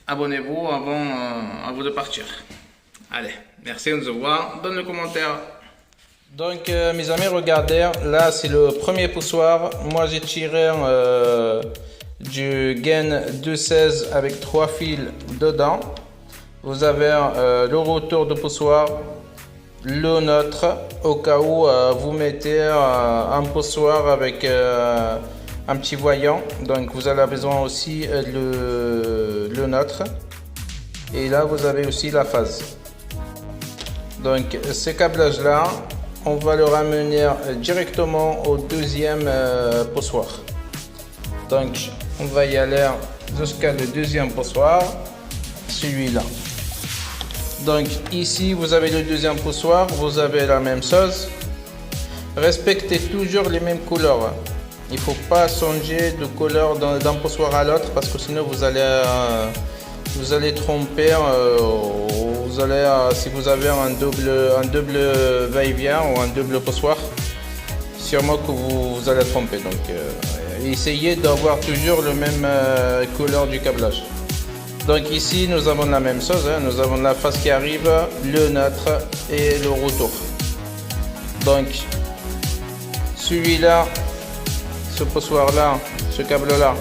abonnez-vous avant de partir. Allez, merci, on se voit dans le commentaire. Donc mes amis, regardez, là c'est le premier poussoir. Moi j'ai tiré du gain 216 avec 3 fils dedans. Vous avez le retour de poussoir, le neutre, au cas où vous mettez un poussoir avec un petit voyant. Donc vous avez besoin aussi le neutre. Et là vous avez aussi la phase. Donc ces câblages là, on va le ramener directement au deuxième poussoir. Donc on va y aller jusqu'à le deuxième poussoir, celui-là. Donc ici vous avez le deuxième poussoir, vous avez la même chose. Respectez toujours les mêmes couleurs. Il ne faut pas changer de couleur d'un poussoir à l'autre parce que sinon vous allez tromper. Si vous avez un double va-et-vient ou un double poussoir, sûrement que vous allez tromper. Donc essayez d'avoir toujours le même couleur du câblage. Donc ici nous avons la même chose, hein. Nous avons la phase qui arrive, le neutre et le retour. Donc celui-là, ce poussoir là, ce câble là,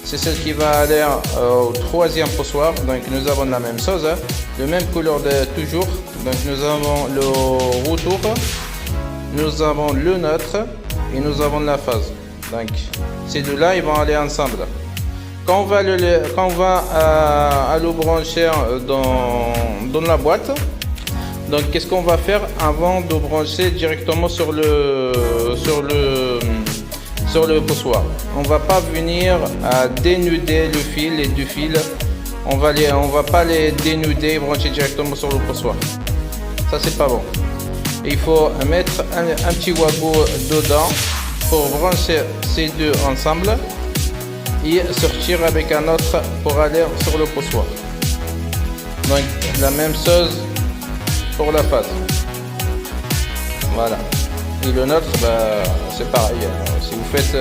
c'est celle qui va aller au troisième poussoir. Donc nous avons la même chose, hein. Le même couleur de toujours. Donc nous avons le retour, nous avons le neutre et nous avons la phase. Donc ces deux là ils vont aller ensemble. Quand on va le brancher dans la boîte, donc qu'est-ce qu'on va faire avant de brancher directement sur le poussoir? On va pas venir à dénuder le fil, les deux fils. On va pas les dénuder et brancher directement sur le poussoir. Ça c'est pas bon. Il faut mettre un petit wagot dedans pour brancher ces deux ensemble et sortir avec un autre pour aller sur le poussoir. Donc la même chose pour la phase. Voilà. Et le nôtre, c'est pareil. Si vous faites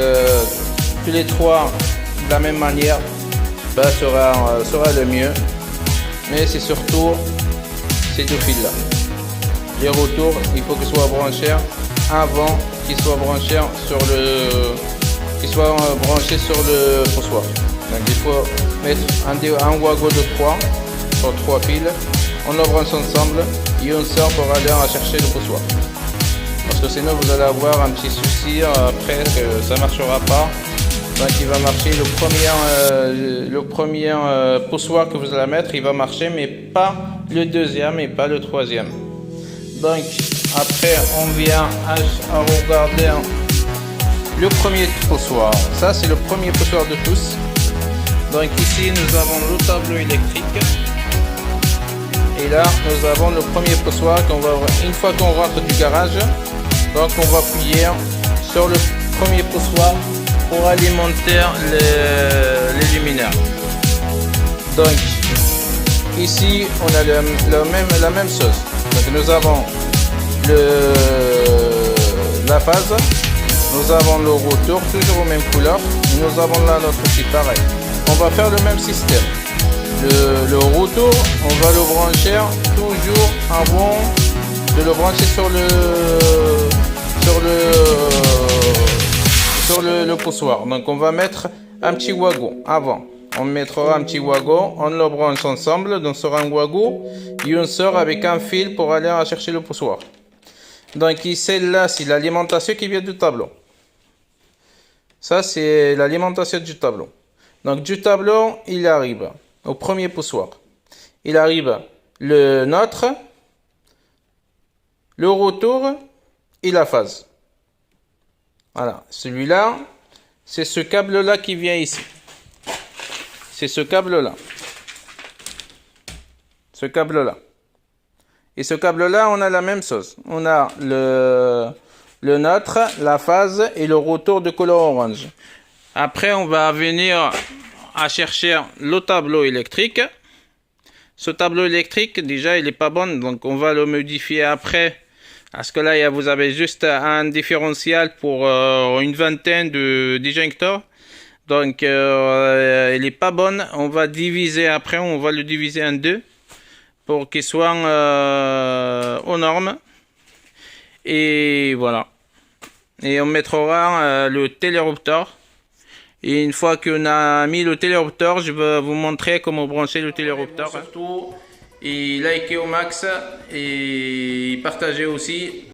tous les trois de la même manière, sera le mieux. Mais c'est surtout ces deux fils là. Les retours, il faut qu'ils soient branchés avant qu'ils soient branchés sur le poussoir. Donc il faut mettre un wagon de 3 sur 3 fils. On le branche ensemble et on sort pour aller chercher le poussoir. Parce que sinon vous allez avoir un petit souci après que ça marchera pas. Donc il va marcher le premier poussoir que vous allez mettre, il va marcher, mais pas le deuxième et pas le troisième. Donc après on vient à regarder le premier poussoir. Ça c'est le premier poussoir de tous. Donc ici nous avons le tableau électrique. Et là nous avons le premier poussoir qu'on va avoir une fois qu'on rentre du garage. Donc on va appuyer sur le premier poussoir pour alimenter les luminaires. Donc ici on a la même chose. Donc nous avons la phase, nous avons le retour toujours aux mêmes couleurs, nous avons là notre aussi pareil. On va faire le même système. Le retour, on va le brancher toujours avant de le brancher sur le poussoir. Donc on va mettre un petit wagon avant. On mettra un petit wagon, on le branche ensemble, donc sur un wagon et on sort avec un fil pour aller chercher le poussoir. Donc celle-là c'est l'alimentation qui vient du tableau. Ça c'est l'alimentation du tableau. Donc du tableau il arrive au premier poussoir. Il arrive le neutre, le retour et la phase. Voilà, celui-là, c'est ce câble-là qui vient ici. C'est ce câble-là. Ce câble-là. Et ce câble-là, on a la même chose. On a le neutre, la phase et le retour de couleur orange. Après, on va venir à chercher le tableau électrique. Ce tableau électrique, déjà, il n'est pas bon. Donc, on va le modifier après. Parce que là, vous avez juste un différentiel pour une vingtaine de disjoncteurs. Donc elle n'est pas bonne. On va diviser après, on va le diviser en deux pour qu'il soit aux normes. Et voilà. Et on mettra le télérupteur. Et une fois qu'on a mis le télérupteur, je vais vous montrer comment brancher le télérupteur. Surtout, et likez au max et partagez aussi.